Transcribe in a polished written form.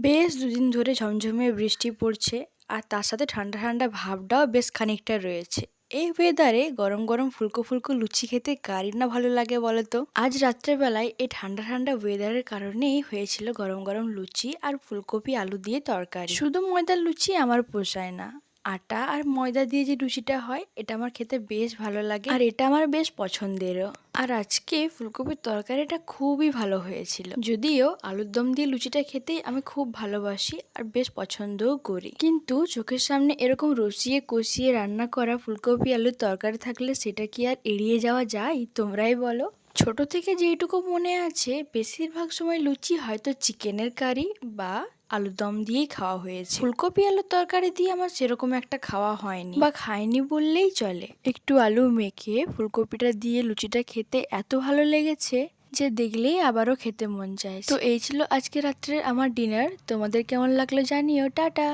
বেশ দুদিন ধরে ঝমঝমে বৃষ্টি পড়ছে, আর তার সাথে ঠান্ডা ঠান্ডা ভাবটাও বেশ খানিকটা রয়েছে। এই ওয়েদারে গরম গরম ফুলকো ফুলকো লুচি খেতে কারই না ভালো লাগে বলো তো। আজ রাত্রেবেলায় এই ঠান্ডা ঠান্ডা ওয়েদারের কারণেই হয়েছিল গরম গরম লুচি আর ফুলকপি আলু দিয়ে তরকারি। শুধু ময়দার লুচি আমার পোষায় না, আটা আর ময়দা দিয়ে যে লুচিটা হয় এটা আমার খেতে বেশ ভালো লাগে, আর এটা আমার বেশ পছন্দেরও। আর আজকে ফুলকপির তরকারিটা খুবই ভালো হয়েছিল। যদিও আলুর দম দিয়ে লুচিটা খেতেই আমি খুব ভালোবাসি আর বেশ পছন্দও করি, কিন্তু চোখের সামনে এরকম রসিয়ে কষিয়ে রান্না করা ফুলকপি আলুর তরকারি থাকলে সেটা কি আর এড়িয়ে যাওয়া যায়? তোমরাই বলো। ছোট থেকে যেইটুকু মনে আছে, বেশিরভাগ সময় লুচি হয়তো চিকেনের কারি বা আলুর দম দিয়েই খাওয়া হয়েছে। ফুলকপি আলুর তরকারি দিয়ে আমার সেরকম একটা খাওয়া হয়নি বা খাইনি বললেই চলে। একটু আলু মেখে ফুলকপিটা দিয়ে লুচিটা খেতে এত ভালো লেগেছে যে দেখলেই আবারও খেতে মন চায়। তো এই ছিল আজকে রাত্রের আমার ডিনার। তোমাদের কেমন লাগলো জানিও। টাটা।